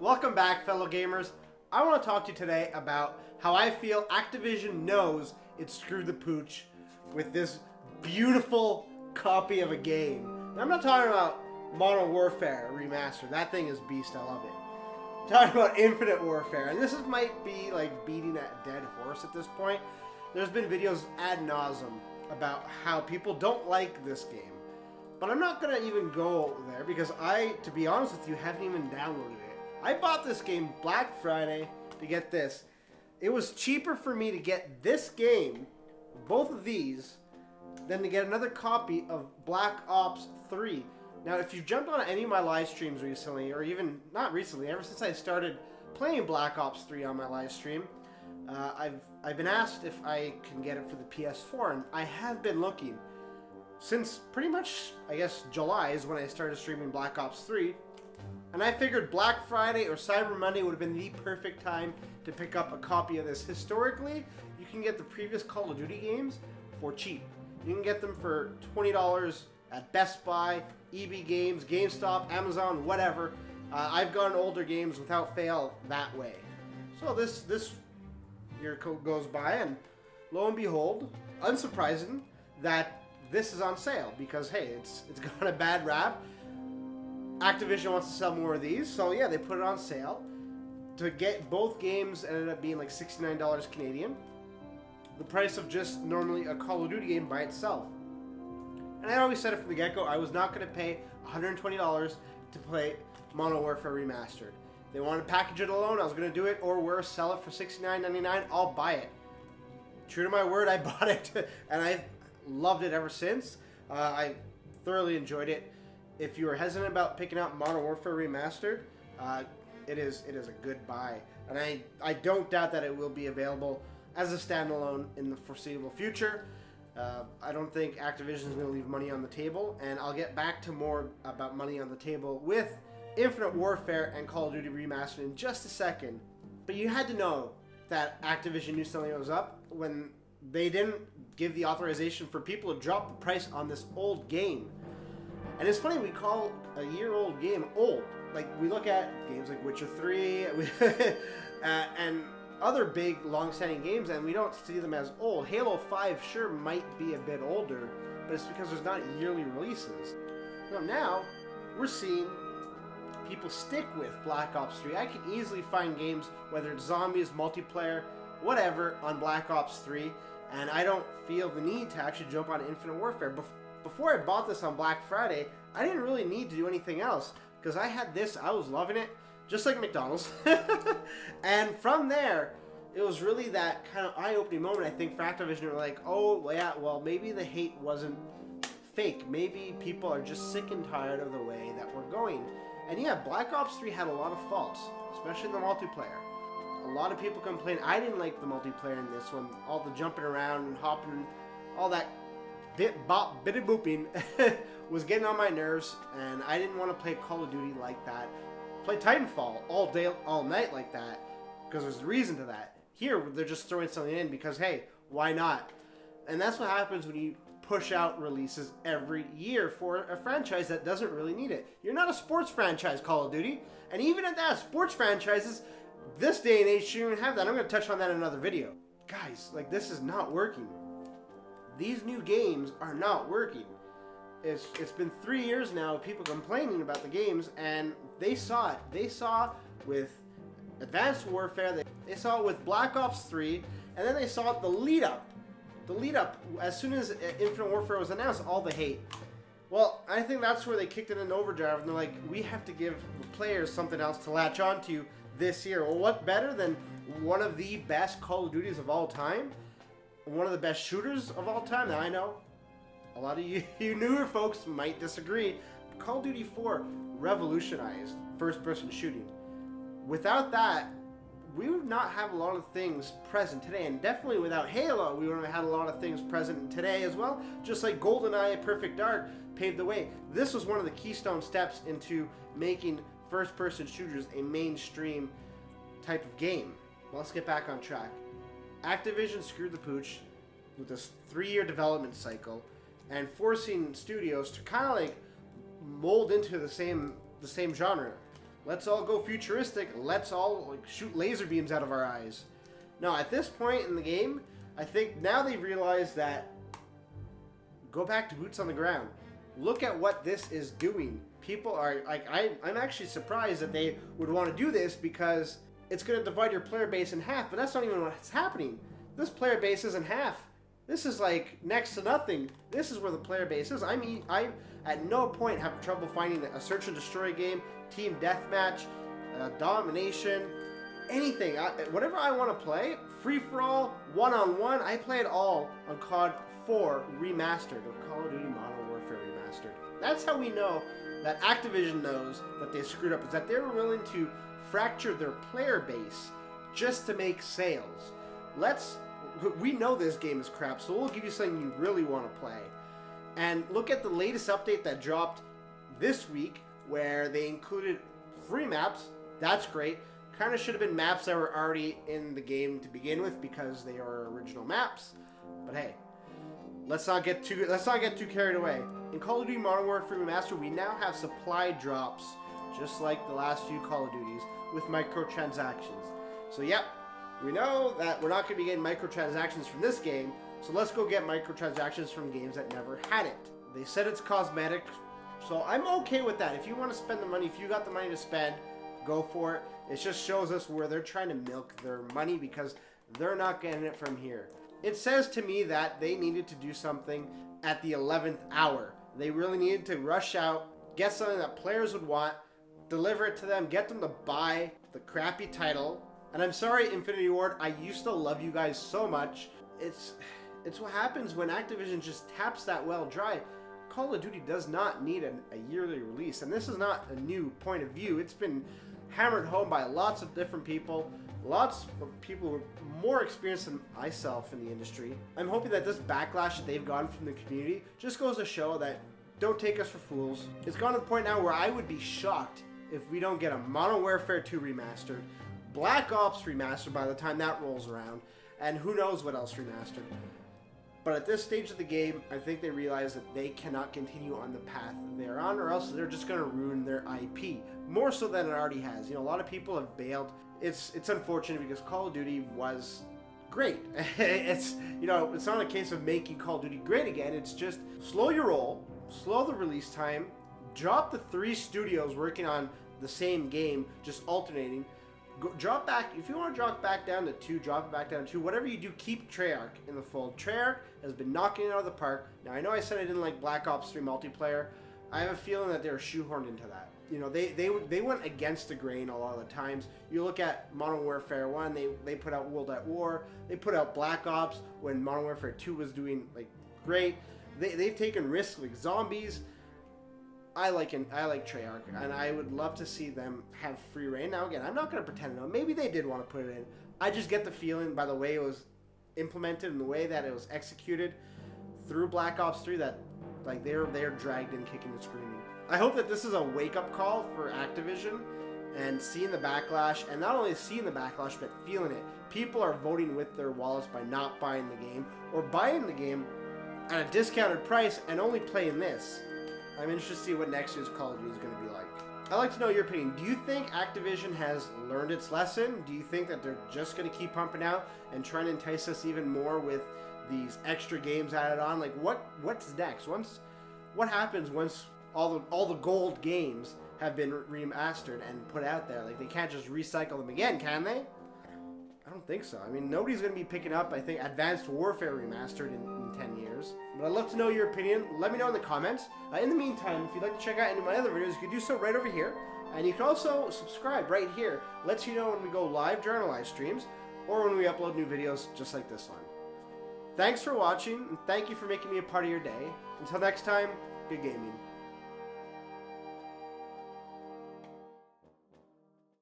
Welcome back, fellow gamers. I want to talk to you today about how I feel Activision knows it screwed the pooch with this beautiful copy of a game. Now, I'm not talking about Modern Warfare Remastered. That thing is beast. I love it. I'm talking about Infinite Warfare, and might be like beating a dead horse at this point. There's been videos ad nauseum about how people don't like this game. But I'm not going to even go there because to be honest with you, haven't even downloaded it. I bought this game Black Friday to get this. It was cheaper for me to get this game, both of these, than to get another copy of Black Ops 3. Now, if you've jumped on any of my live streams recently, or even not recently, ever since I started playing Black Ops 3 on my live stream, I've been asked if I can get it for the PS4, and I have been looking. Since pretty much, I guess, July is when I started streaming Black Ops 3. And I figured Black Friday or Cyber Monday would have been the perfect time to pick up a copy of this. Historically, you can get the previous Call of Duty games for cheap. You can get them for $20 at Best Buy, EB Games, GameStop, Amazon, whatever. I've gotten older games without fail that way. So this year goes by, and lo and behold, unsurprising that this is on sale because, hey, it's got a bad rap. Activision wants to sell more of these, so yeah, they put it on sale. To get both games ended up being like $69 Canadian. The price of just normally a Call of Duty game by itself. And I always said it from the get-go, I was not going to pay $120 to play Modern Warfare Remastered. If they wanted to package it alone, I was going to do it, or worse, sell it for $69.99, I'll buy it. True to my word, I bought it, and I've loved it ever since. I thoroughly enjoyed it. If you were hesitant about picking up Modern Warfare Remastered, it is a good buy. And I don't doubt that it will be available as a standalone in the foreseeable future. I don't think Activision is going to leave money on the table, and I'll get back to more about money on the table with Infinite Warfare and Call of Duty Remastered in just a second. But you had to know that Activision knew something was up when they didn't give the authorization for people to drop the price on this old game. And it's funny, we call a year-old game old. Like, we look at games like Witcher 3 and other big, long-standing games, and we don't see them as old. Halo 5 sure might be a bit older, but it's because there's not yearly releases. Now we're seeing people stick with Black Ops 3. I can easily find games, whether it's zombies, multiplayer, whatever, on Black Ops 3, and I don't feel the need to actually jump on Infinite Warfare. Before I bought this on Black Friday, I didn't really need to do anything else because I had this, I was loving it, just like McDonald's. And from there, it was really that kind of eye-opening moment, I think, for Activision. They were like, oh, well, yeah, well, maybe the hate wasn't fake. Maybe people are just sick and tired of the way that we're going. And yeah, Black Ops 3 had a lot of faults, especially in the multiplayer. A lot of people complained. I didn't like the multiplayer in this one. All the jumping around and hopping, all that bitty booping was getting on my nerves, and I didn't want to play Call of Duty like that. Play Titanfall all day, all night like that, because there's a reason to that. Here, they're just throwing something in because, hey, why not? And that's what happens when you push out releases every year for a franchise that doesn't really need it. You're not a sports franchise, Call of Duty, and even at that, sports franchises, this day and age shouldn't even have that. I'm going to touch on that in another video. Guys, like, this is not working. These new games are not working. It's been 3 years now of people complaining about the games, and they saw it. They saw with Advanced Warfare, they saw it with Black Ops 3, and then they saw it the lead up. The lead up, as soon as Infinite Warfare was announced, all the hate. Well, I think that's where they kicked it in overdrive, and they're like, we have to give the players something else to latch onto this year. Well, what better than one of the best Call of Duties of all time? One of the best shooters of all time that I know. A lot of you newer folks might disagree. Call of Duty 4 revolutionized first-person shooting. Without that, we would not have a lot of things present today, and definitely without Halo, we wouldn't have had a lot of things present today as well. Just like GoldenEye, Perfect Dark paved the way. This was one of the keystone steps into making first-person shooters a mainstream type of game. Well, let's get back on track. Activision screwed the pooch with this 3-year development cycle and forcing studios to kind of like mold into the same genre. Let's all go futuristic. Let's all like shoot laser beams out of our eyes. No, at this point in the game, I think now they realize that go back to boots on the ground. Look at what this is doing. People are like, I'm actually surprised that they would want to do this because it's going to divide your player base in half, but that's not even what's happening. This player base isn't half. This is like next to nothing. This is where the player base is. I at no point have trouble finding a search and destroy game, team deathmatch, domination, anything. Whatever I want to play, free-for-all, one-on-one, I play it all on COD 4 Remastered, or Call of Duty Modern Warfare Remastered. That's how we know that Activision knows that they screwed up, is that they were willing to fracture their player base just to make sales. We know this game is crap, so we'll give you something you really want to play. And look at the latest update that dropped this week, where they included free maps. That's great. Kind of should have been maps that were already in the game to begin with because they are original maps. But hey, let's not get too carried away. In Call of Duty Modern Warfare Remastered, we now have supply drops, just like the last few Call of Duties, with microtransactions. So yep, we know that we're not going to be getting microtransactions from this game, so let's go get microtransactions from games that never had it. They said it's cosmetic, so I'm okay with that. If you want to spend the money, if you got the money to spend, go for it. It just shows us where they're trying to milk their money because they're not getting it from here. It says to me that they needed to do something at the 11th hour. They really needed to rush out, get something that players would want, deliver it to them, get them to buy the crappy title. And I'm sorry, Infinity Ward, I used to love you guys so much. It's what happens when Activision just taps that well dry. Call of Duty does not need a yearly release, and this is not a new point of view. It's been hammered home by lots of different people, lots of people with more experience than myself in the industry. I'm hoping that this backlash that they've gotten from the community just goes to show that don't take us for fools. It's gone to the point now where I would be shocked if we don't get a Modern Warfare 2 remastered, Black Ops remastered by the time that rolls around, and who knows what else remastered. But at this stage of the game, I think they realize that they cannot continue on the path they're on, or else they're just going to ruin their IP, more so than it already has. You know, a lot of people have bailed. It's unfortunate because Call of Duty was great. It's not a case of making Call of Duty great again. It's just slow your roll, slow the release time, drop the 3 studios working on the same game, just alternating. Drop back, if you want to drop back down to 2, drop it back down to 2. Whatever you do, keep Treyarch in the fold. Treyarch has been knocking it out of the park. Now, I know I said I didn't like Black Ops 3 multiplayer. I have a feeling that they were shoehorned into that. You know, they went against the grain a lot of the times. You look at Modern Warfare 1, they put out World at War. They put out Black Ops when Modern Warfare 2 was doing, like, great. They've taken risks like zombies. I like Treyarch, and I would love to see them have free reign. Now, again, I'm not going to pretend to know. Maybe they did want to put it in. I just get the feeling by the way it was implemented and the way that it was executed through Black Ops 3 that like they're dragged in kicking and screaming. I hope that this is a wake-up call for Activision and seeing the backlash, and not only seeing the backlash, but feeling it. People are voting with their wallets by not buying the game, or buying the game at a discounted price and only playing this. I'm interested to see what next year's Call of Duty is going to be like. I'd like to know your opinion. Do you think Activision has learned its lesson? Do you think that they're just going to keep pumping out and trying to entice us even more with these extra games added on? Like, what's next? What happens once all the gold games have been remastered and put out there? Like, they can't just recycle them again, can they? I don't think so. I mean, nobody's going to be picking up, I think, Advanced Warfare Remastered in 10 years. But I'd love to know your opinion. Let me know in the comments. In the meantime, if you'd like to check out any of my other videos, you can do so right over here. And you can also subscribe right here. Lets you know when we go live during our live streams, or when we upload new videos just like this one. Thanks for watching, and thank you for making me a part of your day. Until next time, good gaming.